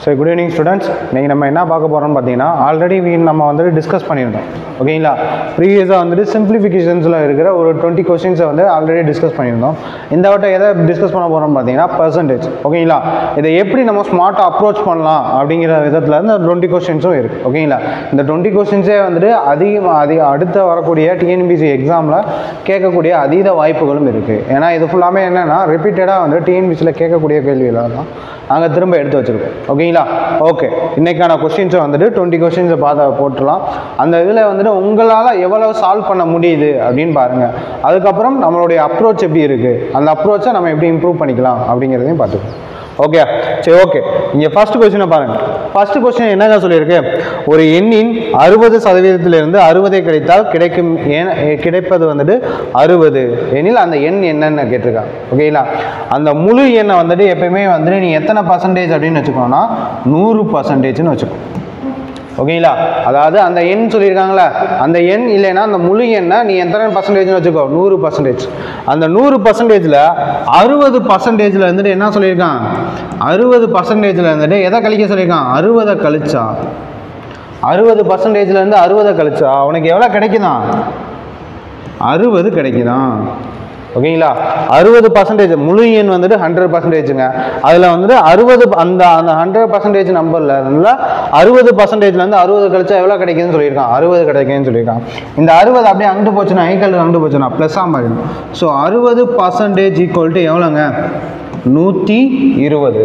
So good evening students. இன்னைக்கு நம்ம என்ன பார்க்க போறோம்னு பாத்தீங்கன்னா ஆல்ரெடி நம்ம வந்து டிஸ்கஸ் பண்ணியிருந்தோம். ஓகேங்களா? ப்ரீவியஸா வந்து சிம்பிளிஃபிகேஷன்ஸ்ல இருக்கிற ஒரு 20 क्वेश्चंस வந்து ஆல்ரெடி டிஸ்கஸ் பண்ணியிருந்தோம். இந்த வாட்டி எதை டிஸ்கஸ் பண்ண போறோம்னு பாத்தீங்கன்னா பெர்சன்டேஜ். ஓகேங்களா? இதை எப்படி நம்ம ஸ்மார்ட்டா அப்ரோச் பண்ணலாம் அப்படிங்கிற விதத்துல இந்த 20 क्वेश्चंसும் இருக்கு. ஓகேங்களா? இந்த 20 क्वेश्चंसே வந்து அடுத்த வரக்கூடிய TNPSC எக்ஸாம்ல கேட்கக்கூடிய அதீத வாய்ப்புகளும் இருக்கு. ஏன்னா இது ஃபுல்லாமே என்னன்னா ரிப்பீட்டடா வந்து TNPSCல கேட்கக்கூடிய கேள்விகள தான் நாங்க திரும்ப எடுத்து வச்சிருக்கோம். ஓகேங்களா? ஓகே, இன்னைக்கான क्वेश्चंस வந்துட்டு 20 क्वेश्चंस போட்டுறலாம். அந்த இதில் வந்துட்டு உங்களால் எவ்வளவு சால்வ் பண்ண முடியுது அப்படின்னு பாருங்க. அதுக்கப்புறம் நம்மளுடைய அப்ரோச் எப்படி இருக்கு, அந்த அப்ரோச்சை நம்ம எப்படி இம்ப்ரூவ் பண்ணிக்கலாம் அப்படிங்கிறதையும் பார்த்துக்கோம். ஓகே, சரி, ஓகே. இங்கே ஃபர்ஸ்ட் கொஸ்டினை பாருங்க. ஃபர்ஸ்ட் கொஸ்டின் என்னங்க சொல்லியிருக்கு? ஒரு எண்ணின் 60% 60 கிடைத்தால் கிடைப்பது வந்துட்டு 60 எனில் அந்த எண் என்னன்னு கேட்டிருக்காங்க. ஓகேங்களா? அந்த முழு எண்ணை வந்துட்டு எப்பயுமே வந்துட்டு நீ எத்தனை பர்சன்டேஜ் அப்படின்னு வச்சுக்கோன்னா 100%ன்னு வச்சுக்கோ. ஓகேங்களா? அதாவது அந்த எண் சொல்லியிருக்காங்களா, அந்த எண் இல்லைன்னா அந்த முழு எண்ணை நீ எத்தனை பர்சன்டேஜ்னு வச்சுக்கோ, 100%. அந்த 100%ல் 60%ல் இருந்துட்டு என்ன சொல்லியிருக்கான், 60%ல் இருந்துட்டு எதை கழிக்க சொல்லியிருக்கான், 60 கழிச்சா 60%ல் இருந்து 60 கழிச்சா அவனுக்கு எவ்வளோ கிடைக்குதான், 60 கிடைக்குதான். ஓகேங்களா? 60% முழு எண் வந்துட்டு 100%ங்க. அதில் வந்துட்டு 60 அந்த 100% நம்பர்ல 60%ல இருந்து 60 கழிச்சா எவ்வளோ கிடைக்குதுன்னு சொல்லியிருக்கான், 60 கிடைக்குதுன்னு சொல்லியிருக்கான். இந்த 60 அப்படியே அங்கிட்டு போச்சுன்னா ஐக்கல் அங்கிட்டு போச்சுன்னா ப்ளஸ்ஸாக மாறிடும். ஸோ 60% ஈக்குவல் டு எவ்வளோங்க, 120.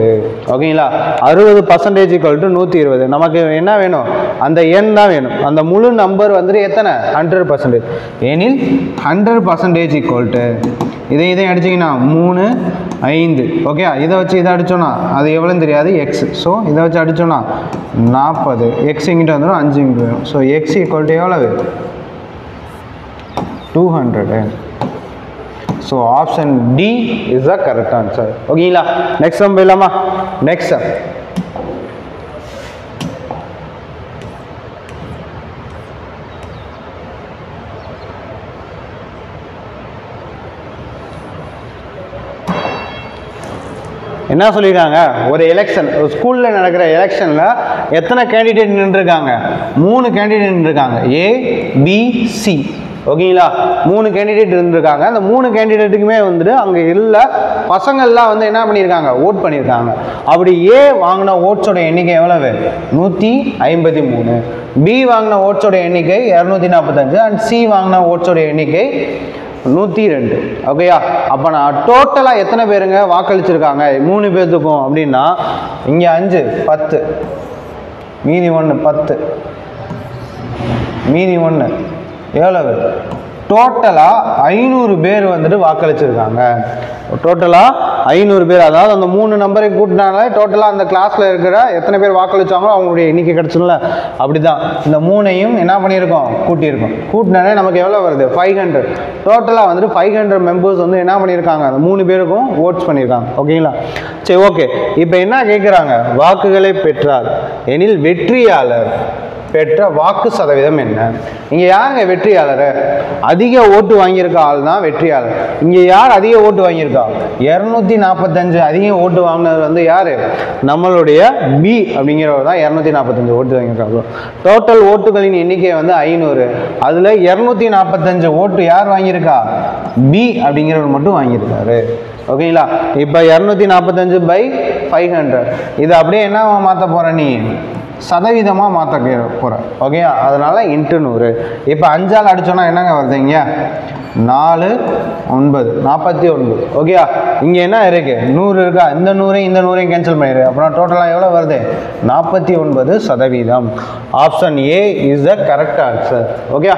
ஓகேங்களா? 60% ஈக்குவல் டு 120. நமக்கு என்ன வேணும், அந்த எண் தான் வேணும். அந்த முழு நம்பர் வந்துட்டு எத்தனை, 100%. எனில் 100% ஈக்குவல் டு இதையும் அடிச்சிங்கன்னா 3, 5. ஓகே, இதை வச்சு இதை அடித்தோன்னா அது எவ்வளோன்னு தெரியாது, எக்ஸ். ஸோ இதை வச்சு அடித்தோன்னா 40. எக்ஸ் இங்கிட்ட வந்துடும், 5 இங்கிட்டு வரும். ஸோ எக்ஸ் ஈக்குவல் டு எவ்வளவு, 200. So option D is the correct answer. ஓகேங்களா? நெக்ஸ்ட் சம் போயிடலாமா? நெக்ஸ்ட் சம் என்ன சொல்லியிருக்காங்க, ஒரு எலெக்ஷன், ஒரு ஸ்கூலில் நடக்கிற எலெக்ஷனில் எத்தனை கேண்டிடேட் நின்றுருக்காங்க, 3 கேண்டிடேட் நின்றுருக்காங்க, A, B, C. ஓகேங்களா? 3 கேண்டிடேட் இருந்திருக்காங்க. அந்த 3 கேண்டிடேட்டுக்குமே வந்துட்டு அங்கே இல்லை பசங்கள்லாம் வந்து என்ன பண்ணியிருக்காங்க, ஓட் பண்ணியிருக்காங்க. அப்படி ஏ வாங்கின ஓட்ஸோட எண்ணிக்கை எவ்வளவு, 153. பி வாங்கின ஓட்ஸோட எண்ணிக்கை 245. அண்ட் சி வாங்கின ஓட்ஸோட எண்ணிக்கை 102. ஓகேயா? அப்போ நான் டோட்டலாக எத்தனை பேருங்க வாக்களிச்சிருக்காங்க 3 பேர்த்துக்கும் அப்படின்னா, இங்கே 5, 10, மீதி 1, 10, மீதி 1 எவ்வளவு, டோட்டலாக 500 பேர் வந்துட்டு வாக்களிச்சிருக்காங்க. டோட்டலாக 500 பேர். அதாவது அந்த 3 நம்பரை கூட்டினாலே டோட்டலாக அந்த கிளாஸில் இருக்கிற எத்தனை பேர் வாக்களிச்சாங்களோ அவங்களுடைய எண்ணிக்கை கிடச்சுல. அப்படி தான் இந்த 3ஐயும் என்ன பண்ணியிருக்கோம், கூட்டியிருக்கோம். கூட்டினாலே நமக்கு எவ்வளோ வருது, 500. டோட்டலாக வந்துட்டு 500 மெம்பர்ஸ் வந்து என்ன பண்ணியிருக்காங்க, அந்த 3 பேருக்கும் ஓட்ஸ் பண்ணியிருக்காங்க. ஓகேங்களா? சரி, ஓகே. இப்போ என்ன கேட்குறாங்க, வாக்குகளை பெற்றார் எனில் வெற்றியாளர் பெற்ற வாக்கு சதவீதம் என்ன. இங்க யாருங்க வெற்றியாளர், அதிக ஓட்டு வாங்கியிருக்க ஆள் தான் வெற்றியாளர். இங்க யார் அதிக ஓட்டு வாங்கியிருக்கா, 245 அதிக ஓட்டு வாங்கினது வந்து யாரு, நம்மளுடைய பி அப்படிங்கிறவர் தான் 245 ஓட்டு வாங்கியிருக்காங்க. டோட்டல் ஓட்டுகளின் எண்ணிக்கை வந்து 500. அதுல 245 ஓட்டு யார் வாங்கியிருக்கா, பி அப்படிங்கிறவர் மட்டும் வாங்கியிருக்காரு. ஓகேங்களா? இப்போ 245/500 இது அப்படியே என்ன மாற்ற போற, நீ சதவீதமாக மாற்ற போகிற. ஓகே, அதனால இன்ட்டு 100. இப்போ 5ஆல் அடித்தோன்னா என்னங்க வருதுங்க, 4, 9, 49. ஓகே, இங்கே என்ன இருக்கு, 100 இருக்கா, இந்த 100ஐயும் இந்த 100ஐயும் கேன்சல் பண்ணிடு. அப்புறம் டோட்டலாக எவ்வளோ வருது, 49%. Option A is the correct answer. Okay,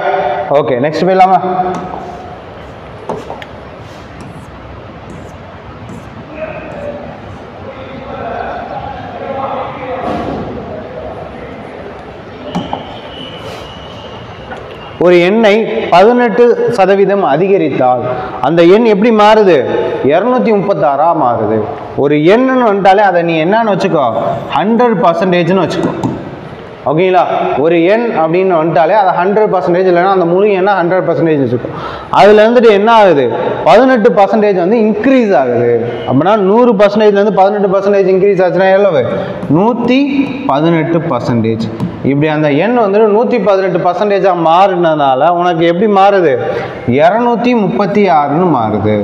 okay. Next போயிடலாமா? ஒரு எண்ணை 18% அதிகரித்தால் அந்த எண் எப்படி மாறுது, 236 மாறுது. ஒரு எண்ணுன்னு வந்துட்டாலே அதை நீ என்னன்னு வச்சுக்கோ, 100%ன்னு வச்சுக்கோ. ஓகேங்களா? ஒரு எண் அப்படின்னு வந்துட்டாலே அது 100% இல்லைன்னா அந்த முழு எண்ணா 100% வச்சுக்கும். அதில் வந்துட்டு என்ன ஆகுது, 18% வந்து இன்க்ரீஸ் ஆகுது. அப்படின்னா 100%லேருந்து 18% இன்க்ரீஸ் ஆச்சுன்னா எவ்வளவு? 118%. இப்படி அந்த எண் வந்துட்டு 118% மாறினதுனால உனக்கு எப்படி மாறுது? 236ன்னு மாறுது.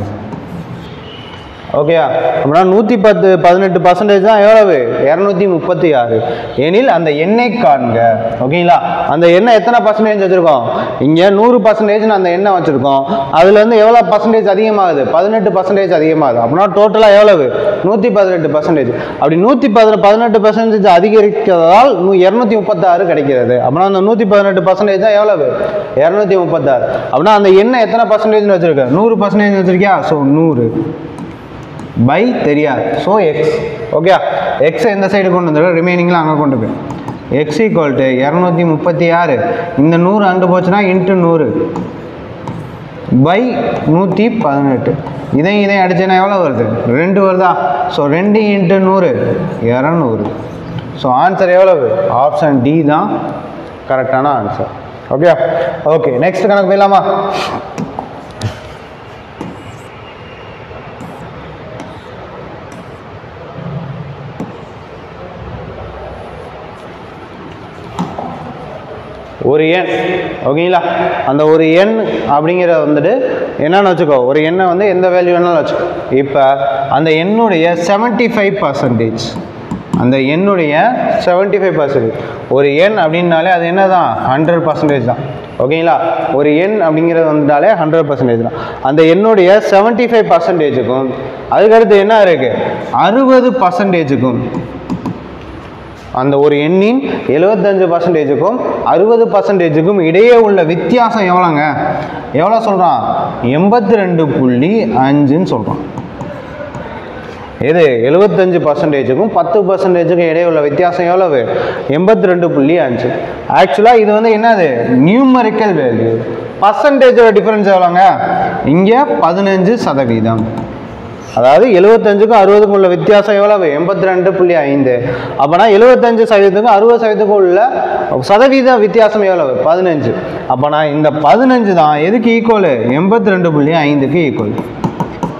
ஓகேயா? அப்படின்னா 118% தான் எவ்வளவு? 236. எனில் அந்த எண்ணை காண்க. ஓகேங்களா? அந்த எண்ணெய் எத்தனை பர்சன்டேஜ் வச்சிருக்கோம்? இங்கே 100% அந்த எண்ணெய் வச்சிருக்கோம். அதுல இருந்து எவ்வளவு பர்சன்டேஜ் அதிகமாகுது? 18% அதிகமாகுது. அப்படின்னா டோட்டலா எவ்வளவு? 118%. அப்படி 118% அதிகரிக்கிறதால் 236 கிடைக்கிறது. அப்படின்னா அந்த 118% தான் எவ்வளவு? 236. அப்படின்னா அந்த எண்ணெய் எத்தனை பர்சன்டேஜ் வச்சிருக்க? 100% வச்சிருக்கியா? ஸோ 100 பை தெரியாது. So X. ஓகே, எக்ஸ் எந்த சைடு கொண்டு வந்துடும்? ரிமைனிங்லாம் அங்கே கொண்டு போய் எக்ஸ் ஈக்குவல் டு 236. இந்த 100 அங்கே போச்சுன்னா இன்ட்டு 100 பை 118. இதையும் அடிச்சேன்னா எவ்வளோ வருது? 2 வருதா? So 2 into 100 200. ஸோ ஆன்சர் எவ்வளவு? ஆப்ஷன் டி தான் கரெக்டான ஆன்சர். ஓகே ஓகே, நெக்ஸ்ட் கணக்கு போயிடலாமா? ஒரு எண். ஓகேங்களா? அந்த ஒரு எண் அப்படிங்கிறத வந்துட்டு என்னன்னு வச்சுக்கோ, ஒரு எண்ணை வந்து எந்த வேல்யூ வேணாலும் வச்சுக்கோ. இப்போ அந்த எண்ணுடைய 75%, அந்த எண்ணுடைய 75%, ஒரு எண் அப்படின்னாலே அது என்ன தான்? 100% தான். ஓகேங்களா? ஒரு எண் அப்படிங்கிறது வந்துட்டாலே 100% தான். அந்த எண்ணுடைய 75%க்கும் அதுக்கடுத்து என்ன இருக்கு? 60%க்கும், அந்த ஒரு எண்ணின் 75%க்கும் 60%க்கும் இடையே உள்ள வித்தியாசம் எவ்வளோங்க? எவ்வளோ சொல்கிறான்? 82.5ன்னு சொல்கிறான். எது? 75%க்கும் 10%க்கும் இடையே உள்ள வித்தியாசம் எவ்வளவு? 82.5. ஆக்சுவலாக இது வந்து என்னது? Numerical value. பர்சன்டேஜோட டிஃபரன்ஸ் எவ்வளோங்க? இங்கே 15%. அதாவது 75க்கும் 60க்கும் உள்ள வித்தியாசம் எவ்வளவு? 82.5. அப்போனா 75%க்கும் 60%க்கும் உள்ள சதவீத வித்தியாசம் எவ்வளவு? 15. அப்போனா இந்த 15 தான் எதுக்கு ஈக்குவல்? 82.5க்கு ஈக்குவல்.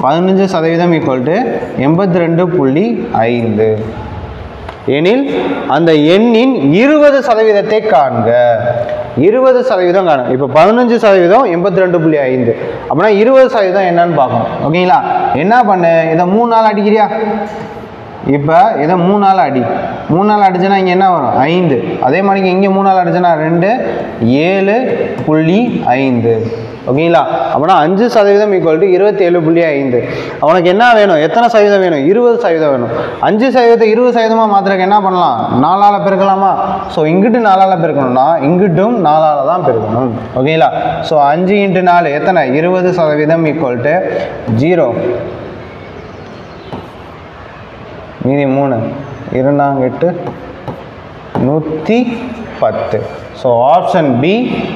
15% equal to 82.5. எனில் அந்த எண்ணின் 20% காண்க. 20% காணும். இப்போ 15% 82.5. அப்படின்னா 20% என்னன்னு பார்க்கணும். ஓகேங்களா? என்ன பண்ணு, இதை 3 நாள் அடிக்கிறியா? இப்போ இதை 3 நாள் அடி. 3 நாள் அடிச்சுன்னா இங்கே என்ன வரும்? 5. அதே மாதிரி இங்கே 3 நாள் அடிச்சுன்னா 2 7.5. ஓகேங்களா? அப்படின்னா 5% ஈக்குவல் டு 27.5. அவனுக்கு என்ன வேணும்? எத்தனை சதவீதம் வேணும்? 20% வேணும். 5% 20% மாத்திரக்கு என்ன பண்ணலாம்? 4ஆல் பெருக்கலாமா? ஸோ இங்கிட்டு 4ஆல் பெருக்கணும்னா இங்கிட்டும் 4ஆல் தான் பெருக்கணும். ஓகேங்களா? ஸோ 5 × 4 எத்தனை? 20% ஈக்குவல் டு 0. மீதி 3 2 8 110. So option B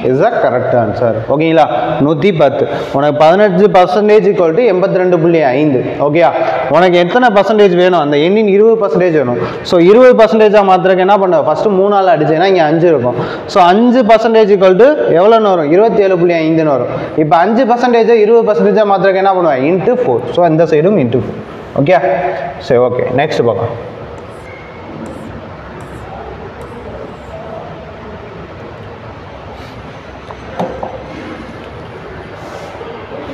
is the correct answer. ஓகேங்களா? 110. உனக்கு 15% ஈக்குவல் டு 82.5. ஓகேயா? உனக்கு எத்தனை பர்சன்டேஜ் வேணும்? அந்த எண்ணின் 20% வேணும். ஸோ 20% மாத்திரக்கு என்ன பண்ண? ஃபஸ்ட்டு 3 நாள் அடிச்சேன்னா இங்கே 5 இருக்கும். ஸோ 5% ஈக்குவல் டு எவ்வளோன்னு வரும்? 27.5ன்னு வரும். இப்போ 5% 20% மாத்திரக்கு என்ன பண்ணுவேன்? இன்ட்டு 4. ஸோ இந்த சைடும் இன்ட்டு 4. ஓகே சரி, ஓகே நெக்ஸ்ட் பார்க்கலாம்.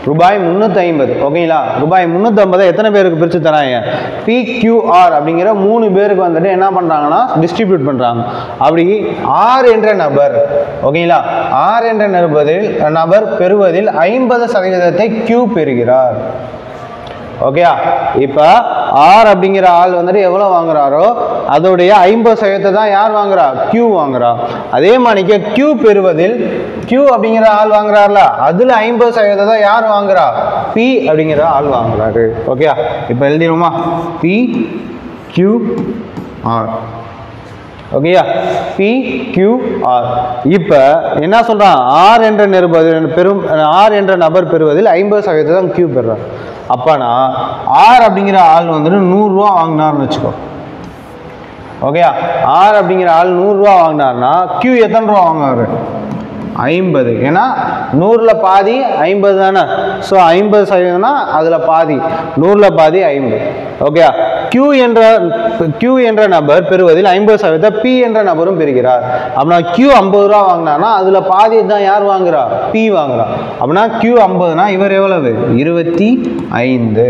ரூபாய் 350. ஓகேங்களா? ரூபாய் 350 எத்தனை பேருக்கு பிரித்து தராங்க? PQR அப்படிங்கிற 3 பேருக்கு வந்துட்டு என்ன பண்ணுறாங்கன்னா டிஸ்ட்ரிபியூட் பண்ணுறாங்க. அப்படி ஆர் என்ற நபர், ஓகேங்களா, ஆர் என்ற நபர் பெறுவதில் 50% Q பெறுகிறார். ஓகேயா? இப்போ ஆர் அப்படிங்கிற ஆள் வந்துட்டு எவ்வளோ வாங்குறாரோ அதோடைய 50% தான் யார் வாங்குறா? Q வாங்குறா. அதே மாதிரிக்கு Q பெறுவதில் Q அப்படிங்கிற ஆள் வாங்குறாருல, அதில் 50% தான் யார் வாங்குறா? P அப்படிங்கிற ஆள் வாங்குறாரு. ஓகேயா? இப்போ எழுதிடுமா? PQR. ஓகேயா? PQR. இப்போ என்ன சொல்கிறான்? ஆர் என்ற நபர் பெறுவதில் 50% தான் Q பெறுறார். அப்போனா ஆர் அப்படிங்கிற ஆள் வந்துட்டு 100 ரூபா வாங்கினார்னு வச்சுக்கோ. ஓகேயா, ஆர் அப்படிங்கிற ஆள் 100 ரூபா வாங்கினார்னா Q எத்தனை ரூபா வாங்குவார்? 50. ஏன்னா 100ல் பாதி 50 தானே. ஸோ 50% அதில் பாதி, 100ல் பாதி 50. ஓகேயா, Q என்ற நபர் பெறுவதில் 50% P என்ற நபரும் பெறுகிறார். அப்படின்னா Q 50 ரூபா வாங்கினார்னா அதில் பாதி தான் யார் வாங்குறா? P வாங்குறா. அப்படின்னா Q 50னா இவர் எவ்வளவு? 25.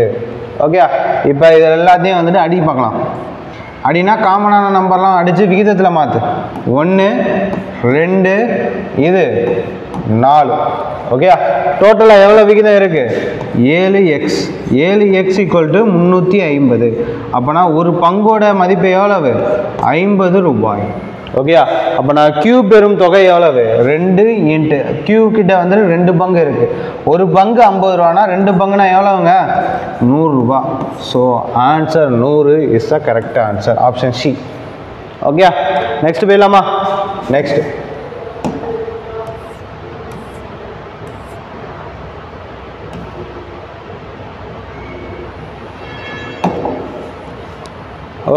ஓகேயா, இப்போ இது எல்லாத்தையும் வந்துட்டு அடி பார்க்கலாம். அப்படின்னா காமனான நம்பர்லாம் அடித்து விகிதத்தில் மாற்று. 1 2 இது 4. ஓகே, டோட்டலாக எவ்வளோ விகிதம் இருக்குது? 7x. 7x = 350. அப்போனா ஒரு பங்கோட மதிப்பு எவ்வளவு? 50 ரூபாய். ஓகேயா, அப்போ நான் Q பெறும் தொகை எவ்வளவு? 2 × Q கிட்ட வந்துட்டு 2 பங்கு இருக்குது. ஒரு பங்கு 50 ரூபானா 2 பங்குனா எவ்வளவுங்க? 100 ரூபா. So answer 100 is the correct answer, option C. Okay, next போயிடலாமா? நெக்ஸ்ட்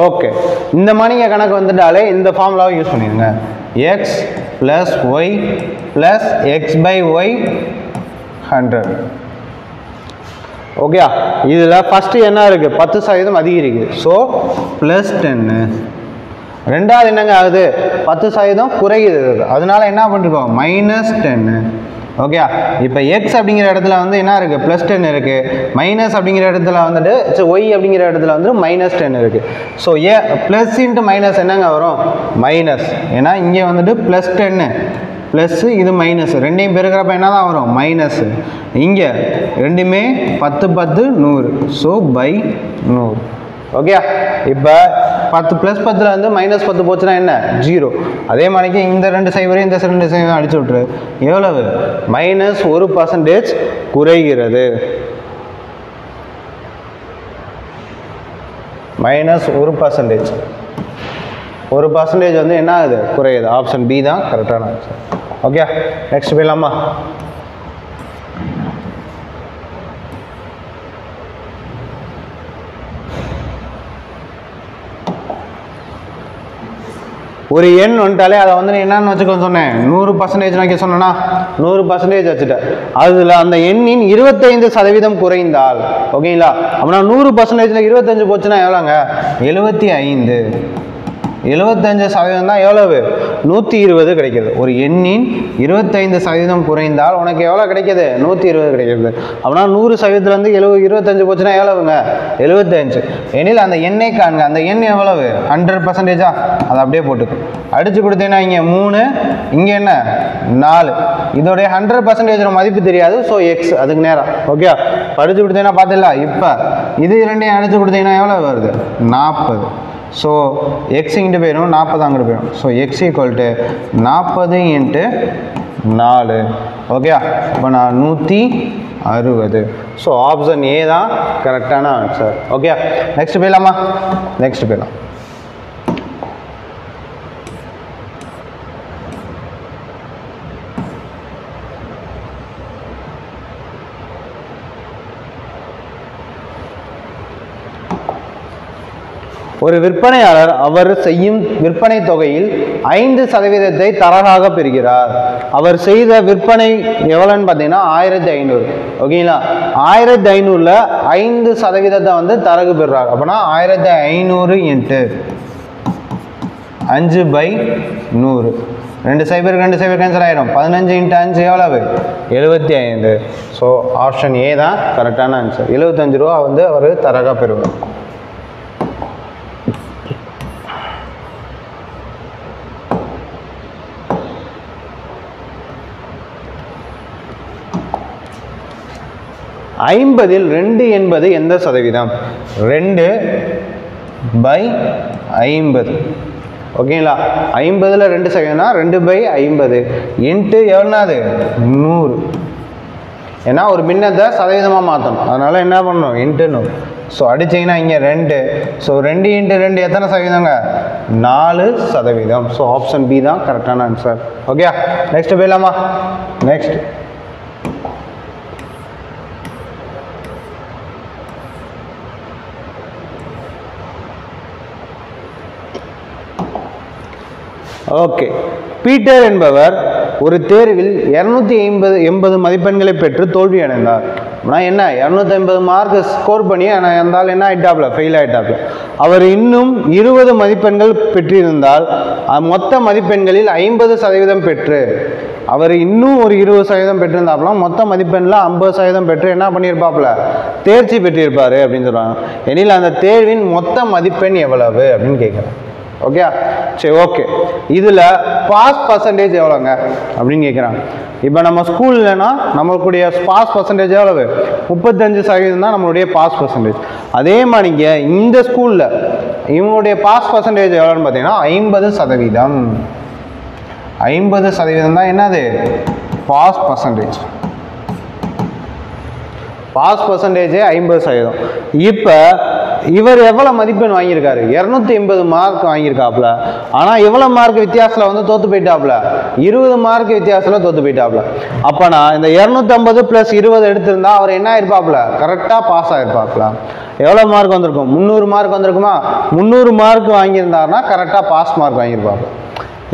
ஓகே, இந்த மணிங்க கணக்கு வந்துட்டாலே இந்த ஃபார்முலாவை யூஸ் பண்ணிடுங்க. x + y + x/y 100. ஓகே, இதில் ஃபஸ்ட்டு என்ன இருக்குது? 10% அதிகரிக்குது. ஸோ +10. ரெண்டாவது என்னங்க ஆகுது? 10% குறையுது. அதனால என்ன பண்ணிருக்கோம்? -10. ஓகே, இப்போ எக்ஸ் அப்படிங்கிற இடத்துல வந்து என்ன இருக்குது? +10 இருக்குது. மைனஸ் அப்படிங்கிற இடத்துல வந்துட்டு ஒய் அப்படிங்கிற இடத்துல வந்து -10 இருக்குது. ஸோ ப்ளஸ் இன்ட்டு மைனஸ் என்னங்க வரும்? மைனஸ். ஏன்னா இங்கே வந்துட்டு +10 ப்ளஸ்ஸு இது மைனஸ், ரெண்டையும் பெருக்கிறப்ப என்ன தான் வரும்? மைனஸ். இங்கே ரெண்டுமே 10 10 100. So by 100. ஓகே, இப்போ 10 + 10ல் வந்து -10 போச்சுன்னா என்ன? 0. அதே மாதிரிக்கு இந்த 2 சைவரையும் இந்த 2 சைவரையும் அடிச்சு விட்ரு. எவ்வளவு? -1% குறைகிறது. -1%. 1% வந்து என்ன ஆகுது? குறையுது. ஆப்ஷன் பி தான் கரெக்டான ஆன்சர். ஓகே, நெக்ஸ்ட் போயிடலாமா? ஒரு எண் வந்துட்டாலே அதை வந்து என்னன்னு வச்சுக்கோன்னு சொன்னேன்? 100% வைக்க சொன்னா 100% வச்சுட்டேன். அதில் அந்த எண்ணின் 25% குறைந்தால், ஓகேங்களா? அப்படின்னா 100%ல் 25 போச்சுன்னா எவ்வளோங்க? 75. 75% தான் எவ்வளவு? 120 கிடைக்கிறது. ஒரு எண்ணின் 25% குறைந்தால் உனக்கு எவ்வளோ கிடைக்கிது? 120 கிடைக்கிறது. அப்படின்னா 100%ல் வந்து 25 போச்சுன்னா எவ்வளவுங்க? 75. எனில் அந்த எண்ணை காண்க. அந்த எண் எவ்வளவு? 100%. அதை அப்படியே போட்டுக்கு அடிச்சு கொடுத்தீங்கன்னா இங்கே 3, இங்கே என்ன? 4. இதோடைய 100% மதிப்பு தெரியாது. ஸோ எக்ஸ் அதுக்கு நேரம். ஓகே, அடிச்சு கொடுத்தீங்கன்னா பார்த்துல. இப்போ இது ரெண்டையும் அடிச்சு கொடுத்தீங்கன்னா எவ்வளோ வருது? 40. ஸோ எக்ஸ் இங்கிட்டு போயிடும், 40 அங்கிட்டு போயிடும். So X = 40 × 4. ஓகே, இப்போ நான் 160. ஸோ ஆப்ஷன் ஏ தான் கரெக்டான ஆன்சர். ஓகே, நெக்ஸ்ட் போயிடலாமா? நெக்ஸ்ட் போயிடலாம். ஒரு விற்பனையாளர் அவர் செய்யும் விற்பனை தொகையில் 5% தரகாக பெறுகிறார். அவர் செய்த விற்பனை எவ்வளோன்னு பார்த்தீங்கன்னா 1500. ஓகேங்களா, 1500ல் 5% வந்து தரகு பெறுறார். அப்படின்னா 1500 × 5/100. 2 சைபர் 2 சைபர் கேன்சல் ஆயிடும். 15 × 5 எவ்வளவு? 75. ஸோ ஆப்ஷன் ஏ தான் கரெக்டான ஆன்சர். 75 ரூபா வந்து அவர் தரகா பெறுவார். ஐம்பதில் 2 என்பது எந்த சதவீதம்? 2/50. ஓகேங்களா, 50ல் 2%னா 2/50 இன்ட்டு எவ்வளோனாது? 100. ஏன்னா ஒரு பின்னத்தை சதவீதமாக மாற்றணும். அதனால் என்ன பண்ணணும்? இன்ட்டு 100. ஸோ அடிச்சிங்கன்னா இங்கே 2. ஸோ 2 × 2 எத்தனை சதவீதங்க? 4%. ஸோ ஆப்ஷன் பி தான் கரெக்டான ஆன்சர். ஓகே, நெக்ஸ்ட் போயிடலாமா? நெக்ஸ்ட் ஓகே, பீட்டர் என்பவர் ஒரு தேர்வில் 280 மதிப்பெண்களை பெற்று தோல்வி அடைந்தார். ஆனால் என்ன 250 மார்க் ஸ்கோர் பண்ணி இருந்தாலும் என்ன ஆயிட்டாப்ல, ஃபெயில் ஆயிட்டாப்ல. அவர் இன்னும் 20 மதிப்பெண்கள் பெற்றிருந்தால் மொத்த மதிப்பெண்களில் 50% பெற்று, அவர் இன்னும் ஒரு 20% பெற்றிருந்தாப்லாம் மொத்த மதிப்பெண்ணில் 50% பெற்று என்ன பண்ணியிருப்பாப்ல, தேர்ச்சி பெற்றிருப்பாரு அப்படின்னு சொல்கிறாங்க. எனில் அந்த தேர்வின் மொத்த மதிப்பெண் எவ்வளவு அப்படின்னு கேட்குறேன். ஓகே, சரி, ஓகே. இதில் பாஸ் பர்சன்டேஜ் எவ்வளோங்க அப்படின்னு கேட்குறாங்க. இப்போ நம்ம ஸ்கூல்லனா நம்மளுடைய பாஸ் பர்சன்டேஜ் எவ்வளவு, 35% தான் நம்மளுடைய பாஸ் பர்சன்டேஜ். அதே மாதிரிங்க இந்த ஸ்கூலில் இவங்களுடைய பாஸ் பர்சன்டேஜ் எவ்வளோன்னு பார்த்தீங்கன்னா 50%. 50% தான் என்னது பாஸ் பர்சன்டேஜ். பாஸ் பர்சன்டேஜே 50%. இப்போ இவர் எவ்வளோ மதிப்பெண் வாங்கியிருக்காரு, 280 மார்க் வாங்கியிருக்காப்புல. ஆனால் எவ்வளோ மார்க் வித்தியாசத்தில் வந்து தோற்று போயிட்டாப்புல, 20 மார்க் வித்தியாசத்தில் தோற்று போயிட்டாப்புல. அப்போனா இந்த 250 + 20 எடுத்திருந்தா அவர் என்ன ஆயிருப்பாப்புல, கரெக்டாக பாஸ் ஆகிருப்பாப்புல. எவ்வளோ மார்க் வந்திருக்கும், 300 மார்க் வந்திருக்குமா. 300 மார்க் வாங்கியிருந்தாருன்னா கரெக்டாக பாஸ் மார்க் வாங்கியிருப்பாப்புல.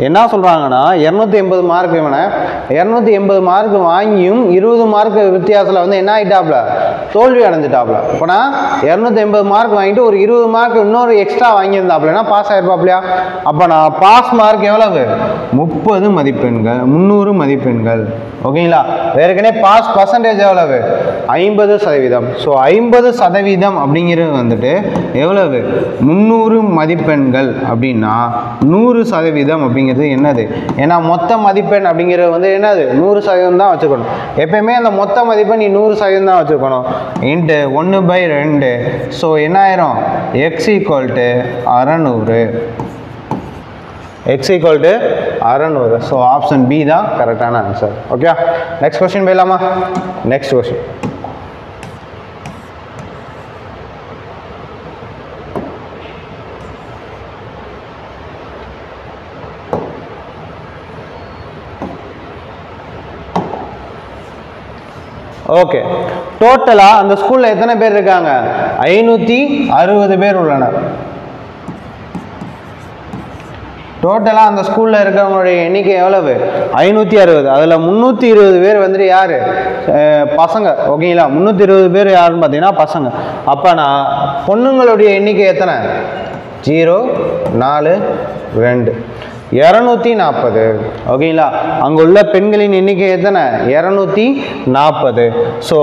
என்ன சொல்கிறாங்கன்னா 280 மார்க், இவனை 280 மார்க் வாங்கியும் 20 மார்க் வித்தியாசத்தில் வந்து என்ன ஆகிட்டாப்ல, தோல்வி அடைஞ்சிட்டாப்ல. இப்போனா 280 மார்க் வாங்கிட்டு ஒரு 20 மார்க் இன்னொரு எக்ஸ்ட்ரா வாங்கியிருந்தாப்லன்னா பாஸ் ஆகிருப்பாப்லையா. அப்போ நான் பாஸ் மார்க் எவ்வளவு, 30 மதிப்பெண்கள், 300 மதிப்பெண்கள். ஓகேங்களா. ஏற்கனவே பாஸ் பர்சன்டேஜ் எவ்வளவு, 50%. ஸோ 50% அப்படிங்கிறது வந்துட்டு எவ்வளவு, 300 மதிப்பெண்கள் அப்படின்னா 100% அப்படிங்கிறது என்னது, ஏன்னா மொத்த மதிப்பெண் அப்படிங்கிறது வந்து என்னது 100% தான் வச்சுக்கணும். எப்பயுமே அந்த மொத்த மதிப்பெண் நீ 100% தான் வச்சுக்கணும். இன்ட்டு 1/2. ஸோ என்ன ஆயிரும், x = 600. x = 600. So option B தான் கரெக்டான ஆன்சர். ஓகே, நெக்ஸ்ட் கொஸ்டின் போயிடலாமா. Next question, okay. டோட்டலாக அந்த ஸ்கூலில் எத்தனை பேர் இருக்காங்க, 560 பேர் உள்ளனர். டோட்டலாக அந்த ஸ்கூலில் இருக்கிறவங்களுடைய எண்ணிக்கை எவ்வளவு, 560. அதில் 320 பேர் வந்துட்டு யார், பசங்க. ஓகேங்களா. 320 பேர் யாருன்னு பார்த்தீங்கன்னா பசங்க. அப்போ நான் பொண்ணுங்களுடைய எண்ணிக்கை எத்தனை, 0, 4, 2, 240. ஓகேங்களா. அங்கே உள்ள பெண்களின் எண்ணிக்கை எத்தனை, 240. ஸோ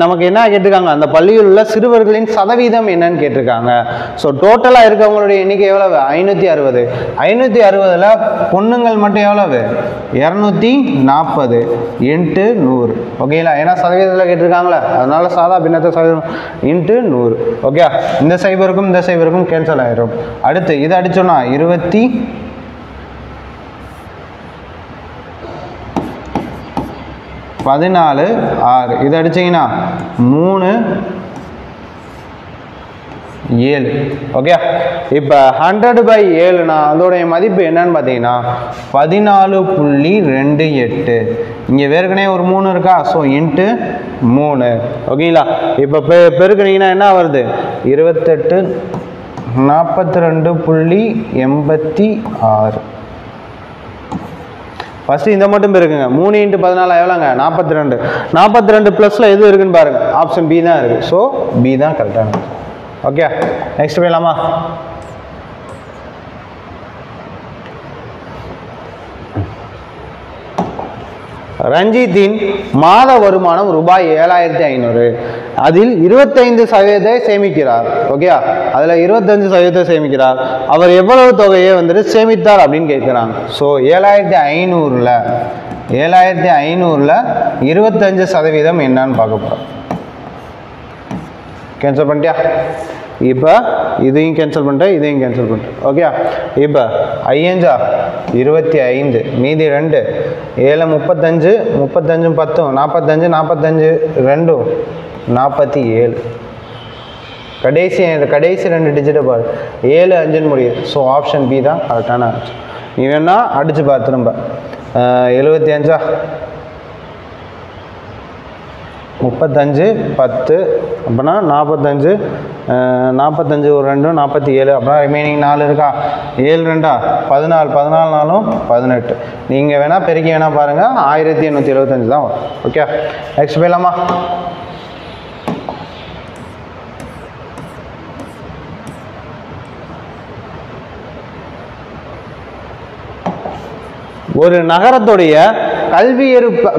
நமக்கு என்ன கேட்டிருக்காங்க, அந்த பள்ளியில் உள்ள சிறுவர்களின் சதவீதம் என்னன்னு கேட்டிருக்காங்க. ஸோ டோட்டலாக இருக்கவங்களுடைய எண்ணிக்கை எவ்வளவு, 560. 560ல் பொண்ணுங்கள் மட்டும் எவ்வளவு, 240 × 100. ஓகேங்களா. ஏன்னா சதவீதத்தில் கேட்டிருக்காங்களே, அதனால சாதா பின்னத்தை சதவீதம் × 100. ஓகே, இந்த சைபருக்கும் இந்த சைபருக்கும் கேன்சல் ஆயிரும். அடுத்து இதை அடிச்சோன்னா 14, 6. இது அடிச்சிங்கன்னா 3, 7. ஓகே, இப்போ 100/7னா அதோடைய மதிப்பு என்னன்னு பார்த்தீங்கன்னா 14.28. இங்கே வேறுக்கனே ஒரு 3 இருக்கா. ஸோ × 3. ஓகேங்களா. இப்போ பெருக்குனீங்கன்னா என்ன வருது, 28, 42.86. ஃபஸ்ட்டு இந்த மட்டும் இருக்குங்க. 3 × 14 எவ்வளோங்க, 42. 42 ப்ளஸில் எது இருக்குன்னு பாருங்கள், ஆப்ஷன் பி தான் இருக்குது. ஸோ பி தான் கரெக்டான. ஓகே, நெக்ஸ்ட் போயிடலாமா. ரஞ்சித்தின் மாத வருமானம் ரூபாய் 7500. அதில் 25% சேமிக்கிறார். ஓகே, அதில் 25% சேமிக்கிறார். அவர் எவ்வளவு தொகையை வந்துட்டு சேமித்தார் அப்படின்னு கேட்குறாங்க. ஸோ 7500ல் 25% என்னன்னு பார்க்க போகிறோம். கேன்சல் பண்ணிட்டியா. இப்போ இதையும் கேன்சல் பண்ணிட்டேன், இதையும் கேன்சல் பண்ணிட்டேன். ஓகே, இப்போ 5 25, மீதி 2, 7 35, 35 10, 45, 45 2, 47. கடைசி 2 டிஜிட்டை பாரு, 7 5ன்னு முடியுது. ஸோ ஆப்ஷன் பி தான் கரெக்டான ஆன்சர். நீ வேணா அடிச்சு பாரு திரும்ப. 75 35 10 அப்படின்னா 45 45 ஒரு 2 47 அப்படின்னா ரிமைனிங் 4 இருக்கா 7 2 14 14 நாளும் 18 நீங்கள் வேணால் பெருக்கி வேணால் பாருங்கள் 1875 தான் வரும் ஓகே நெக்ஸ்ட் போயிடலாமா ஒரு நகரத்துடைய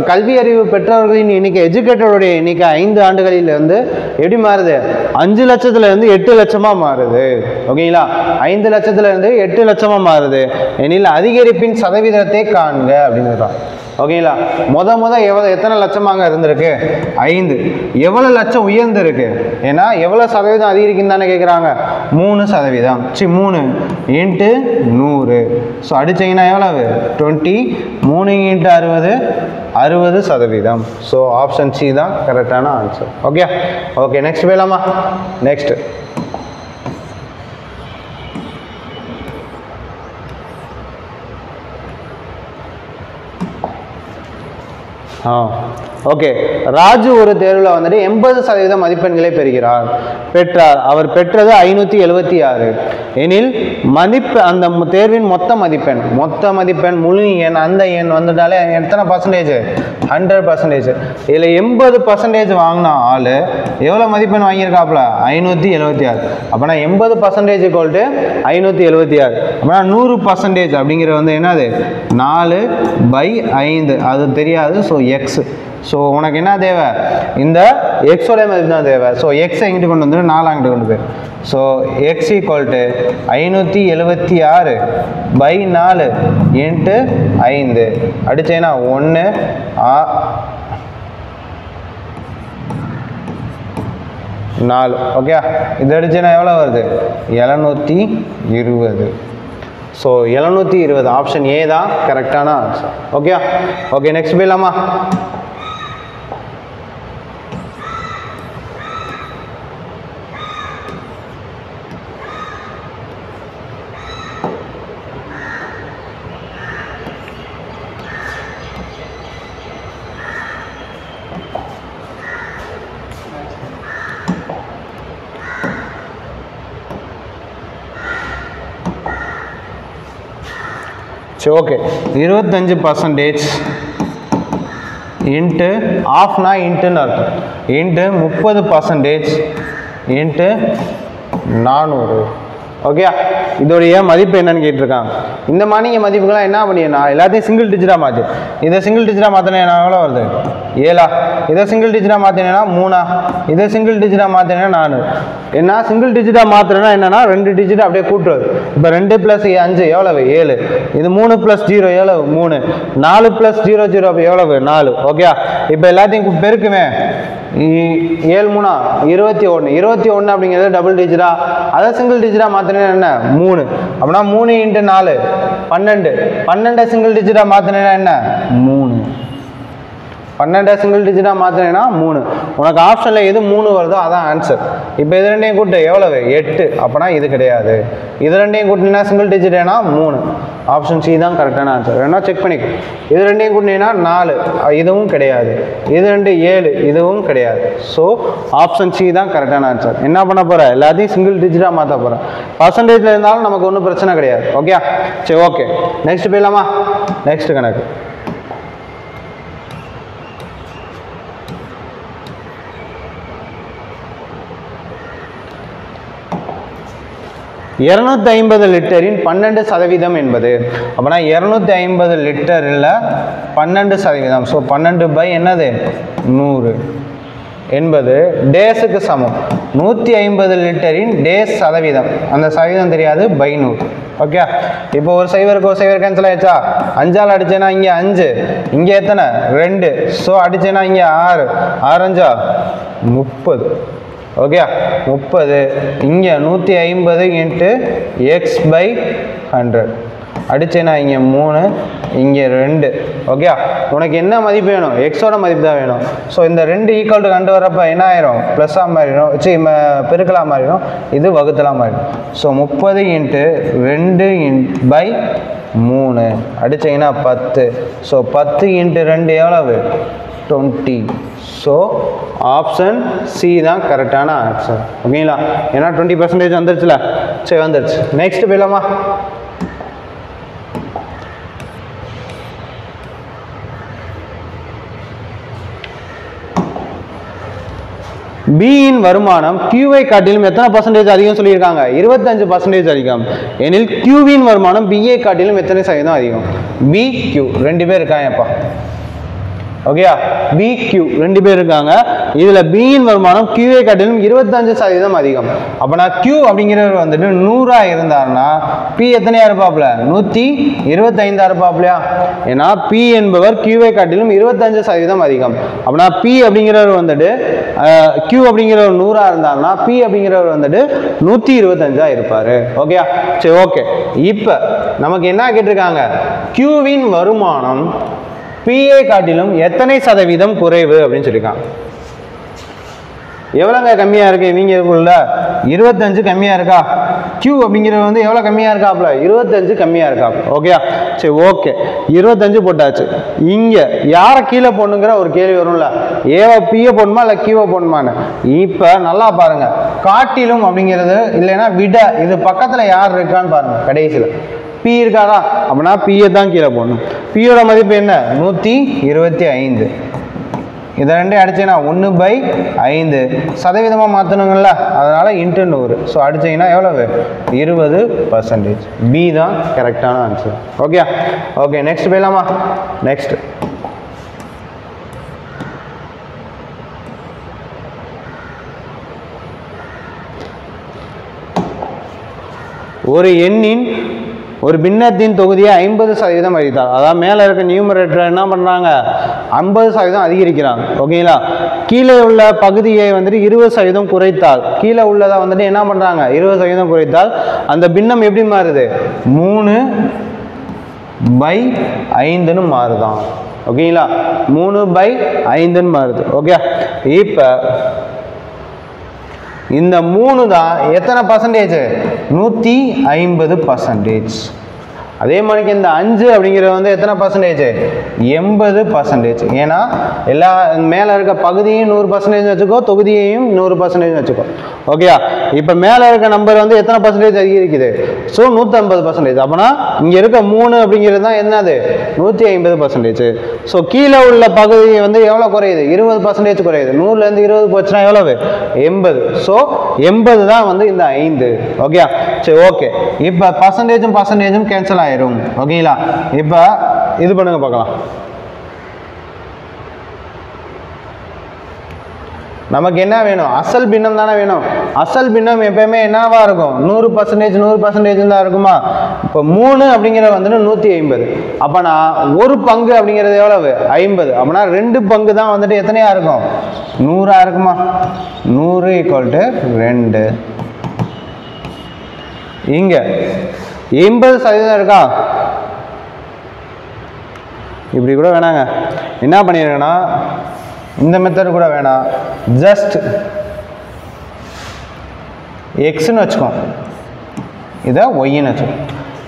கல்வி அறிவு பெற்றவர்களின் எண்ணிக்கை எஜுகேட்டருடைய எண்ணிக்கை 5 ஆண்டுகளிலிருந்து எப்படி மாறுது 5 லட்சத்துலேருந்து 8 லட்சமாக மாறுது ஓகேங்களா 5 லட்சத்துலேருந்து 8 லட்சமாக மாறுது எனில் அதிகரிப்பின் சதவீதத்தை காண்க அப்படின்னு சொல்கிறான் ஓகேங்களா எத்தனை லட்சமாக இருந்திருக்கு 5 எவ்வளோ லட்சம் உயர்ந்திருக்கு ஏன்னா எவ்வளோ சதவீதம் அதிகரிக்குன்னு தானே கேட்குறாங்க 3% 3 இன்ட்டு 100 ஸோ அடிச்சிங்கன்னா எவ்வளவு 20 3 இன்ட்டு 60% ஸோ ஆப்ஷன் சி தான் கரெக்டான ஆன்சர் ஓகே நெக்ஸ்ட் போயிடலாமா நெக்ஸ்ட் ஓகே ராஜு ஒரு தேர்வில் வந்துட்டு 80% மதிப்பெண்களை பெற்றார் அவர் பெற்றது 576 எனில் அந்த தேர்வின் மொத்த மதிப்பெண் முழு எண் அந்த எண் வந்துட்டாலே எத்தனை பர்சன்டேஜ் 100% இதில் 80% வாங்கின ஆள் எவ்வளோ மதிப்பெண் வாங்கியிருக்காப்புல 576 அப்போனா 80% ஈக்குவல் டு 576 அப்படின்னா 100% அப்படிங்கிறது வந்து என்னது 4/5 அது தெரியாது ஸோ எக்ஸ் ஸோ உனக்கு என்ன தேவை இந்த எக்ஸோட மதிப்பு தான் தேவை ஸோ எக்ஸை எங்கிட்டு கொண்டு வந்துட்டு 4 அங்கிட்டு கொண்டு போய் so X equal to 576/4 into 5 அடிச்சேன்னா 1 4 okay இது அடிச்சேன்னா எவ்வளோ வருது 720 ஸோ 720 ஆப்ஷன் ஏ தான் கரெக்டான ஆன்சர் ஓகே நெக்ஸ்ட் போயிடலாமா சரி ஓகே 25% இன்ட்டு ஆஃப்னா இன்ட்டுன்னு அர்த்தம் இன்ட்டு 30% இன்ட்டு 400 ஓகே இதோடைய மதிப்பு என்னன்னு கேட்டிருக்காங்க இந்த மாதிரி மதிப்புகள்லாம் என்ன பண்ணினா எல்லாத்தையும் சிங்கிள் டிஜிட்டாக மாற்றி இதை சிங்கிள் டிஜிட்டாக மாற்றினா எவ்வளோ வருது 7 இதை சிங்கிள் டிஜிட்டாக மாற்றினா 3 இதை சிங்கிள் டிஜிட்டாக மாற்றினா 4 என்ன சிங்கிள் டிஜிட்டாக மாற்றுறேன்னா என்னன்னா 2 டிஜிட் அப்படியே கூட்டுறது இப்போ 2 + 5 எவ்வளவு 7 இது 3 + 0 எவ்வளவு 3 4 + 0 0 எவ்வளவு 4 ஓகே இப்போ எல்லாத்தையும் பெருக்குமே 7 3 21 அப்படிங்கிறது டபுள் டிஜிட்டா அதை சிங்கிள் டிஜிட்டா மாத்தினா என்ன 3 அப்படின்னா 3 × 4 12 சிங்கிள் டிஜிட்டா மாத்தினா என்ன 3 12 சிங்கிள் டிஜிட்டா மாத்தினா 3 உனக்கு ஆப்ஷன்ல எது 3 வருதோ அதான் ஆன்சர் இப்போ இது ரெண்டையும் கூட்டு எவ்வளவு 8 அப்பனா இது கிடையாது இது ரெண்டையும் கூட்டினா சிங்கிள் டிஜிட்டேனா 3 ஆப்ஷன் சி தான் கரெக்டான ஆன்சர் வேணா செக் பண்ணிக்கோ இது ரெண்டையும் கூட்டினா 4 இதுவும் கிடையாது இது ரெண்டு 7 இதுவும் கிடையாது ஸோ ஆப்ஷன் சி தான் கரெக்டான ஆன்சர் என்ன பண்ண போற எல்லாத்தையும் சிங்கிள் டிஜிட்டா மாற்ற போறேன் பர்சன்டேஜ்ல இருந்தாலும் நமக்கு ஒன்றும் பிரச்சனை கிடையாது ஓகே சரி ஓகே நெக்ஸ்ட் போயிடலாமா நெக்ஸ்ட் கணக்கு 250 லிட்டரின் 12% என்பது அப்பனா 250 லிட்டரில் 12% ஸோ 12 என்னது 100 என்பது டேஸுக்கு சமம் 150 லிட்டரின் டேஸ் சதவீதம் அந்த சதவீதம் தெரியாது பை 100 ஓகே இப்போ ஒரு சைவருக்கு கேன்சல் ஆயிடுச்சா 5ஆல் அடிச்சேன்னா இங்கே 5 இங்கே எத்தனை 2 ஸோ அடிச்சேன்னா இங்கே 6 5 30 ஓகே 30 இங்கே 150 × x/100 அடிச்சேன்னா இங்கே 3 இங்கே 2 ஓகே உனக்கு என்ன மதிப்பு வேணும் எக்ஸோட மதிப்பு தான் வேணும் ஸோ இந்த 2 ஈக்குவல் டு கண்டு வரப்போ என்ன ஆயிரும் ப்ளஸ்ஸாக மாறிடும் பெருக்கலாக மாறிடும் இது வகுத்தலாக மாறிடும் ஸோ 30 × 2/3 அடிச்சிங்கன்னா 10 ஸோ 10 × 2 எவ்வளவு 20 ஸோ ஆப்ஷன் சி தான் கரெக்டான ஆன்சர். ஓகேங்களா? ஏன்னா 20% வந்துருச்சுல. சரி, வந்துருச்சு. நெக்ஸ்ட் போயிடலாமா? பியின் வருமானம் கியூவை காட்டிலும் எத்தனை பர்சன்டேஜ் அதிகம் சொல்லியிருக்காங்க? 25% அதிகம். எனில் கியூவின் வருமானம் பிஏ காட்டிலும் எத்தனை சதவீதம் அதிகம்? பி கியூ 2 பேர் இருக்காங்கப்பா. ஓகேயா? பி கியூ 2 பேர் இருக்காங்க. இதுல பியின் வருமானம் கியூவை காட்டிலும் 25% அதிகம். அப்ப நான் கியூ அப்படிங்கிறவர் வந்துட்டு 100 இருந்தாருன்னா பி எத்தனையா இருப்பாப்ல? 125 இருப்பாப்லையா? ஏன்னா பி என்பவர் கியூவை காட்டிலும் 25% அதிகம். அப்படின்னா பி அப்படிங்கிறவர் வந்துட்டு கியூ அப்படிங்கிறவர் 100 இருந்தாருன்னா பி அப்படிங்கிறவர் வந்துட்டு 125 இருப்பாரு. ஓகேயா? சரி, ஓகே. இப்ப நமக்கு என்ன கேட்டிருக்காங்க? கியூவின் வருமானம் பிஏ காட்டிலும் எத்தனை சதவீதம் குறைவு அப்படின்னு சொல்லியிருக்காங்க. எவ்வளோங்க கம்மியாக இருக்கு? இவங்க இருக்குல்ல 25 கம்மியாக இருக்கா? கியூ அப்படிங்கிறது வந்து எவ்வளோ கம்மியாக இருக்காப்ல? 25 கம்மியாக இருக்காப்ல. ஓகேயா? சரி, ஓகே. 25 போட்டாச்சு. இங்கே யாரை கீழே போடணுங்கிற ஒரு கேள்வி வரும்ல, ஏவ பிஏ போடணுமா இல்லை கியூவை போடணுமான்னு. இப்போ நல்லா பாருங்க, காட்டிலும் அப்படிங்கிறது இல்லைன்னா விட, இது பக்கத்தில் யார் இருக்கான்னு பாருங்க. கடைசியில் பி இருக்காரா? அப்படின்னா பிஏ தான் கீழே போடணும். பியோட மதிப்பு என்ன? 125. இதை ரெண்டே அடிச்சீங்கன்னா 1/5 சதவீதமாக மாற்றணுங்கள்ல, அதனால இன்ட்டு 100. ஸோ அடிச்சிங்கன்னா எவ்வளவு? 20%. பி தான் கரெக்டான ஆன்சர். Okay, okay. நெக்ஸ்ட் போயிடலாமா? நெக்ஸ்ட் ஒரு எண்ணின் ஒரு பின்னத்தின் தொகுதியை 50% அதிகரித்தார். அதாவது மேலே இருக்க நியூமரேட்டர் என்ன பண்ணுறாங்க? 50% அதிகரிக்கிறாங்க. ஓகேங்களா? கீழே உள்ள பகுதியை வந்துட்டு 20% குறைத்தால், கீழே உள்ளதை வந்துட்டு என்ன பண்ணுறாங்க? 20% குறைத்தால் அந்த பின்னம் எப்படி மாறுது? 3/5ன்னு மாறுதான். ஓகேங்களா? 3/5ன்னு மாறுது. ஓகே. இப்போ இந்த 3 தான் எத்தனை பர்சன்டேஜ்? 150%. அதே மாதிரி இந்த 5 அப்படிங்கிறது வந்து எத்தனை பர்சன்டேஜ்? 80%. ஏன்னா எல்லா மேலே இருக்க பகுதியும் 100% வச்சுக்கோ, தொகுதியையும் 100% வச்சுக்கோ. ஓகேயா? இப்போ மேலே இருக்க நம்பர் வந்து எத்தனை பர்சன்டேஜ் அதிகரிக்குது? ஸோ 150%. அப்போனா இங்கே இருக்க 3 அப்படிங்கிறது தான் என்னது? 150%. ஸோ கீழே உள்ள பகுதி வந்து எவ்வளோ குறையுது? 20% குறையுது. 100லேருந்து 20 போச்சுன்னா எவ்வளவு? 80. ஸோ 80 தான் வந்து இந்த 5. ஓகேயா? சரி, ஓகே. இப்போ பர்சன்டேஜும் கேன்சல் ஆயிரும். ஓகேங்களா? இப்போ இது பண்ணுங்க பார்க்கலாம். நமக்கு என்ன வேணும்? அசல் பின்னம் தானே வேணும். அசல் பின்னம் எப்பயுமே என்னவா இருக்கும்? 100% தான் இருக்குமா? இப்போ 3 அப்படிங்கிறது வந்துட்டு 150. அப்போனா ஒரு பங்கு அப்படிங்கிறது எவ்வளவு? 50. அப்படின்னா 2 பங்கு தான் வந்துட்டு எத்தனையா இருக்கும்? 100 இருக்குமா? 100 = 2. இங்க 80% இருக்கா? இப்படி கூட வேணாங்க. என்ன பண்ணிருக்கேன்னா, இந்த மெத்தட் கூட வேணாம், ஜஸ்ட் எக்ஸ்ன்னு வச்சுக்கோ, இதை ஒய்ன்னு வச்சுக்கோ.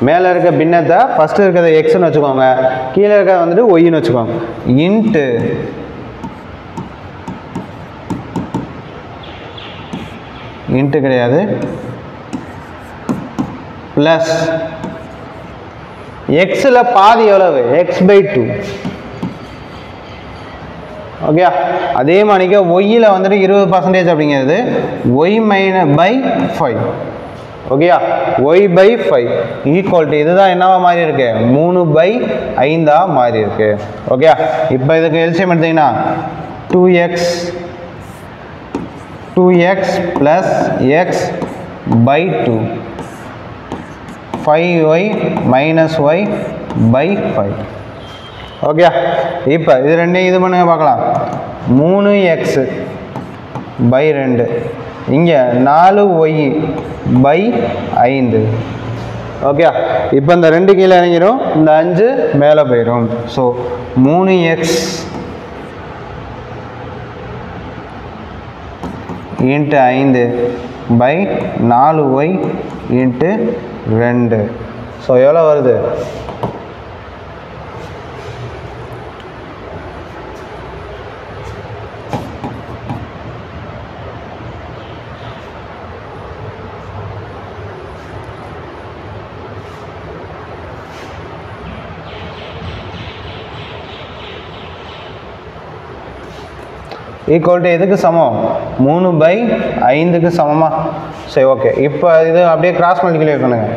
மேலே இருக்க பின்னத்தை ஃபஸ்ட்டு இருக்கிறத எக்ஸ்ன்னு வச்சுக்கோங்க, கீழே இருக்கிறத வந்துட்டு ஒய்ன்னு வச்சுக்கோங்க. இன்ட்டு கிடையாது, ப்ளஸ் எக்ஸில் பாதி எவ்வளவு? x/2. ஓகே. அதே மாதிரிக்க ஒய்யில் வந்துட்டு 20% அப்படிங்கிறது y-5. ஓகேயா? y/5 ஈக்குவல் டு இதுதான் என்னவா மாறி இருக்கு? 3/5 மாறி இருக்கு. ஓகே. இப்போ இதுக்கு எல்சியம் எடுத்தீங்கன்னா 2x + x/2 5y - y/5. Okay. இப்போ இது ரெண்டையும் இது பண்ணுங்க பார்க்கலாம். 3x/2 இங்கே 4y/5. ஓகே. இப்போ இந்த 2 கீழே இறங்கிடும், இந்த 5 மேலே போயிடும். So 3x × 5/4y × 2. ஸோ எவ்வளோ வருது? ஈக்குவல் டு எதுக்கு சமம் 3/5க்கு சமமா சரி ஓகே இப்போ இது அப்படியே கிராஸ் மல்டிப்ளை பண்ணுங்க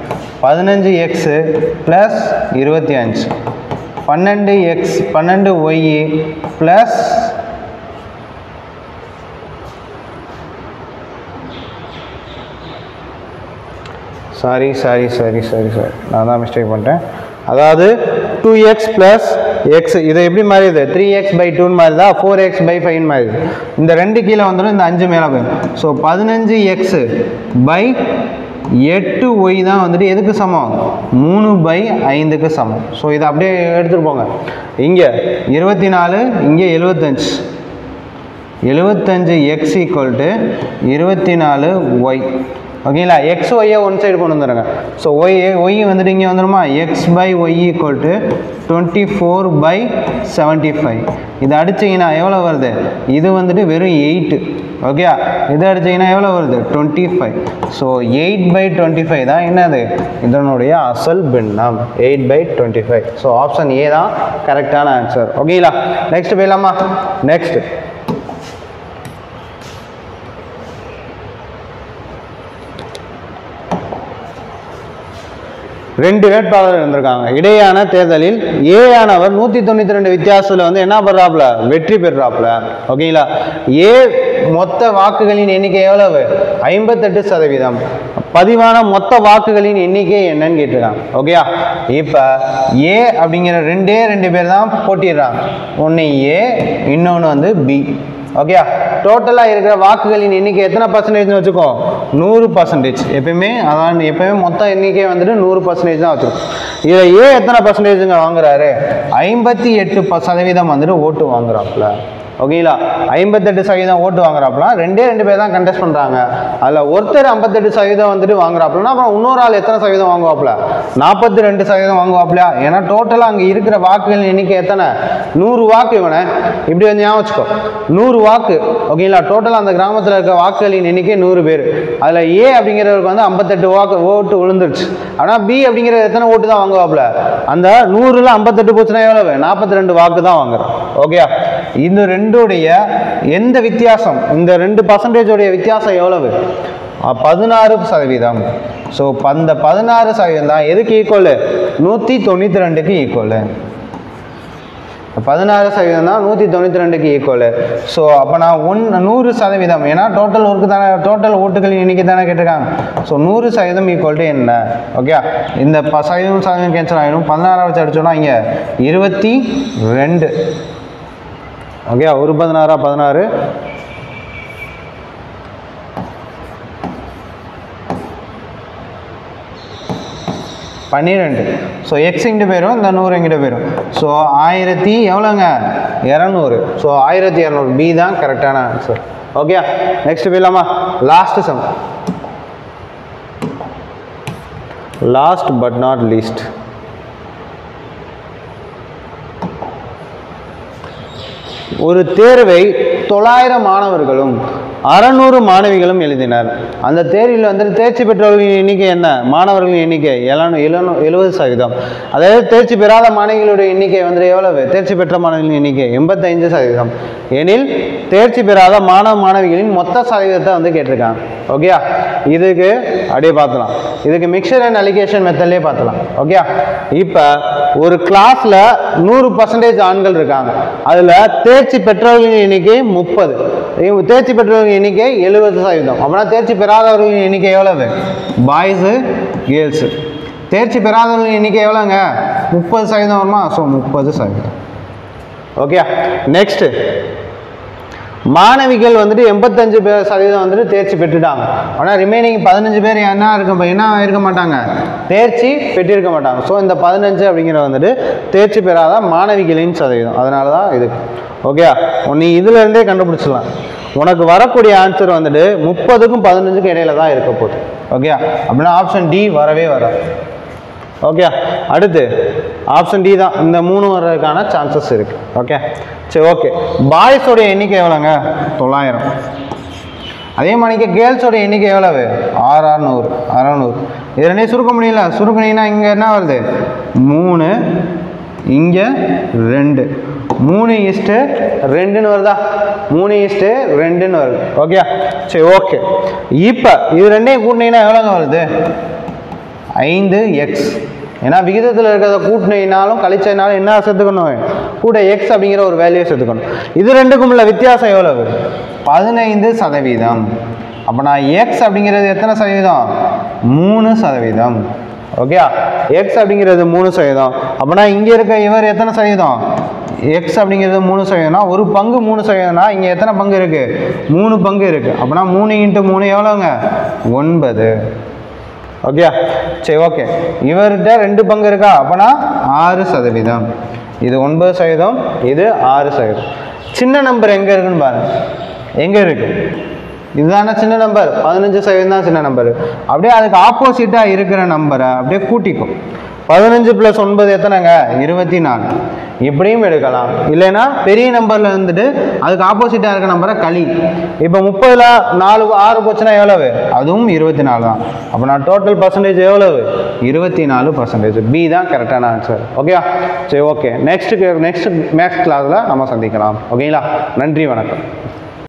15x + 25 12x 12y plus sorry நான் தான் மிஸ்டேக் பண்ணிட்டேன் அதாவது 2x + x இதை எப்படி மாறிடுது 3x/2 மாறிதா 4x/5 மாறிடுது இந்த 2 கீழே வந்துடும் இந்த 5 மேலே போயிடும் ஸோ 15x/8y தான் வந்துட்டு எதுக்கு சமம் 3/5க்கு சமம் ஸோ இதை அப்படியே எடுத்துகிட்டு போங்க இங்கே 24 இங்கே 75x = 24y ஓகேங்களா எக்ஸ் ஒய்யை ஒன் சைடு கொண்டு வந்துடுங்க ஸோ ஒய் வந்துட்டு இங்கே வந்துடுமா x/y = 24/75 இது அடிச்சிங்கன்னா எவ்வளோ வருது இது வந்துட்டு வெறும் 8 ஓகே இது அடிச்சிங்கன்னா எவ்வளோ வருது 25 ஸோ 8/25 தான் என்னது இதனுடைய அசல் பின்னம் 8/25 ஸோ ஆப்ஷன் ஏ தான் கரெக்டான ஆன்சர் ஓகேங்களா நெக்ஸ்ட் போயிடலாமா நெக்ஸ்ட் ரெண்டு வேட்பாளர் இருந்திருக்காங்க இடையான தேர்தலில் ஏ ஆனவர் 192 வித்தியாசத்தில் வந்து என்ன பண்றாப்ல வெற்றி பெறாப்ல ஓகேங்களா ஏ மொத்த வாக்குகளின் எண்ணிக்கை எவ்வளவு 58% பதிவான மொத்த வாக்குகளின் எண்ணிக்கை என்னன்னு கேட்டிருக்காங்க ஓகேயா இப்போ ஏ அப்படிங்கிற ரெண்டு பேர் தான் போட்டிடுறாங்க ஒன்று ஏ இன்னொன்று வந்து பி ஓகே டோட்டலாக இருக்கிற வாக்குகளின் எண்ணிக்கை எத்தனை பர்சன்டேஜ்னு வச்சுக்கோ 100% எப்பயுமே மொத்த எண்ணிக்கை வந்துட்டு 100% தான் வச்சுருக்கோம் இதில் ஏ எத்தனை பர்சன்டேஜுங்க வாங்குறாரு 58% வந்துட்டு ஓட்டு வாங்குறாப்புல ஓகேங்களா 58% ஓட்டு வாங்குறாப்புல ரெண்டு பேர் தான் கண்டெஸ்ட் பண்ணுறாங்க அதில் ஒருத்தர் 58% வந்துட்டு வாங்குறாப்புலன்னா அப்புறம் இன்னொரு ஆள் எத்தனை சதவீதம் வாங்குவாப்புல 42% வாங்குவாப்புலையா ஏன்னா டோட்டலாக அங்கே இருக்கிற வாக்குகளின் எண்ணிக்கை எத்தனை 100 வாக்கு இவனை இப்படி வந்து ஞாபகம் வச்சுக்கோ 100 வாக்கு ஓகேங்களா டோட்டலாக அந்த கிராமத்தில் இருக்க வாக்குகளின் எண்ணிக்கை 100 பேர் அதில் ஏ அப்படிங்கிறவருக்கு வந்து 58 வாக்கு ஓட்டு விழுந்துருச்சு ஆனால் பி அப்படிங்கிற எத்தனை ஓட்டு தான் வாங்குவாப்புல அந்த 100ல் 58 போச்சுன்னா எவ்வளவு 42 வாக்கு தான் வாங்குறோம் ஓகே இந்த ரெண்டுடைய எந்த வித்தியாசம் இந்த 2% வித்தியாசம் எவ்வளவு 16% ஸோ அந்த 16% தான் எதுக்கு ஈக்குவல் 192க்கு ஈக்குவல் 16% தான் 192க்கு ஈக்குவல் ஸோ அப்போ நான் 100% ஏன்னா டோட்டல் ஒர்க்கு தானே டோட்டல் ஓட்டுகளின் எண்ணிக்கை தானே கேட்டிருக்காங்க ஸோ 100% ஈக்குவல் டு என்ன ஓகே இந்த சதவீதம் கேன்சல் ஆகிடும் 16 வச்சு அடிச்சோன்னா இங்கே 22 ஓகே ஒரு 16 12 ஸோ எக்ஸ் இங்கிட்ட போயிடும் இந்த 100 இங்கிட்ட போயிடும் ஸோ 1000 எவ்வளோங்க 200 ஸோ 1200 பி தான் கரெக்டான ஆன்சர் ஓகே நெக்ஸ்ட் போயிடலாமா லாஸ்ட் பட் நாட் லீஸ்ட் ஒரு தேர்வை 900 மாணவர்களும் 600 மாணவிகளும் எழுதினர் அந்த தேர்வில் வந்து தேர்ச்சி பெற்றவர்களின் எண்ணிக்கை என்ன மாணவர்களின் எண்ணிக்கை 70% அதாவது தேர்ச்சி பெறாத மாணவிகளுடைய எண்ணிக்கை வந்து எவ்வளவு தேர்ச்சி பெற்ற மாணவிகளின் எண்ணிக்கை 85% எனில் தேர்ச்சி பெறாத மாணவிகளின் மொத்த சதவீதத்தை வந்து கேட்டிருக்காங்க ஓகே இதுக்கு அப்படியே பார்த்தலாம் இதுக்கு மிக்சர் அண்ட் அலிகேஷன் மெத்தட்லேயே பார்த்தலாம் ஓகே இப்போ ஒரு கிளாஸில் 100% ஆண்கள் இருக்காங்க அதில் தேர்ச்சி பெற்றவர்களின் எண்ணிக்கை 30 தேர்ச்சி பெற்றவர்களின் எண்ணிக்கை 70% அப்படின்னா தேர்ச்சி பெறாதவர்களின் எண்ணிக்கை எவ்வளவு பாய்ஸு கேர்ள்ஸு தேர்ச்சி பெறாதவர்களின் எண்ணிக்கை எவ்வளோங்க 30% வருமா ஸோ 30% ஓகே நெக்ஸ்ட் மாணவிகள் வந்துட்டு 85% வந்துட்டு தேர்ச்சி பெற்றுட்டாங்க ஆனால் ரிமைனிங் 15 பேர் என்ன இருக்க மாட்டாங்க தேர்ச்சி பெற்றிருக்க மாட்டாங்க ஸோ இந்த 15 அப்படிங்கிற வந்துட்டு தேர்ச்சி பெறாத மாணவிகளின் சதவீதம் அதனால தான் இது ஓகே நீ இதுலேருந்தே கண்டுபிடிச்சிடலாம் உனக்கு வரக்கூடிய ஆன்சர் வந்துட்டு 30க்கும் 15க்கும் இடையில தான் இருக்க போகுது ஓகே அப்படின்னா ஆப்ஷன் டி வரவே வராது ஓகே அடுத்து ஆப்ஷன் டி தான் இந்த 3 வர்றதுக்கான சான்சஸ் இருக்கு ஓகே சரி ஓகே பாய்ஸோடைய எண்ணிக்கை எவ்வளோங்க 900 அதே மாதிரிக்கு கேர்ள்ஸோட எண்ணிக்கை எவ்வளவு 600 இது ரெண்டே சுருக்க முடியல சுருக்கினீங்கன்னா இங்கே என்ன வருது 3 இங்கே 2 3:2 வருதா? 3:2 வருது. ஓகே, சரி ஓகே. இப்போ இது ரெண்டையும் கூட்டினீங்கன்னா எவ்வளோங்க வருது? 5x. ஏன்னா விகிதத்தில் இருக்கிறத கூட்டினாலும் கழிச்சனாலும் என்ன சேர்த்துக்கணும்? கூட x அப்படிங்கிற ஒரு வேல்யூ சேர்த்துக்கணும். இது ரெண்டுக்கும் உள்ள வித்தியாசம் எவ்வளவு? 15%. அப்போ நான் x அப்படிங்கிறது எத்தனை சதவீதம்? 3%. ஓகே, x அப்படிங்கிறது 3%. அப்போனா இங்கே இருக்க இவர் எத்தனை சதவீதம்? x அப்படிங்கிறது 3%. ஒரு பங்கு 3%. இங்கே எத்தனை பங்கு இருக்கு? 3 பங்கு இருக்கு. அப்போனா 3 × 3 எவ்வளோங்க? 9. ஓகே, சரி ஓகே. இவர்கிட்ட 2 பங்கு இருக்கா? அப்போனா 6%. இது 9%, இது 6%. சின்ன நம்பர் எங்கே இருக்குன்னு பாருங்க. எங்கே இருக்கு? இதுதானே சின்ன நம்பர். 15% தான் சின்ன நம்பர். அப்படியே அதுக்கு ஆப்போசிட்டாக இருக்கிற நம்பரை அப்படியே கூட்டிக்கும். 15 + 9 எத்தனைங்க? 24. இப்படியும் எடுக்கலாம். இல்லைன்னா பெரிய நம்பரில் இருந்துட்டு அதுக்கு ஆப்போசிட்டாக இருக்க நம்பரை களி. இப்போ 30ல் 6 போச்சுன்னா எவ்வளவு? அதுவும் 24 தான். அப்போ நான் டோட்டல் பர்சன்டேஜ் எவ்வளவு? 24%. பி தான் கரெக்டான ஆன்சர். ஓகே, சரி ஓகே. நெக்ஸ்ட் மேக்ஸ் கிளாஸில் நம்ம சந்திக்கலாம். ஓகேங்களா? நன்றி, வணக்கம்.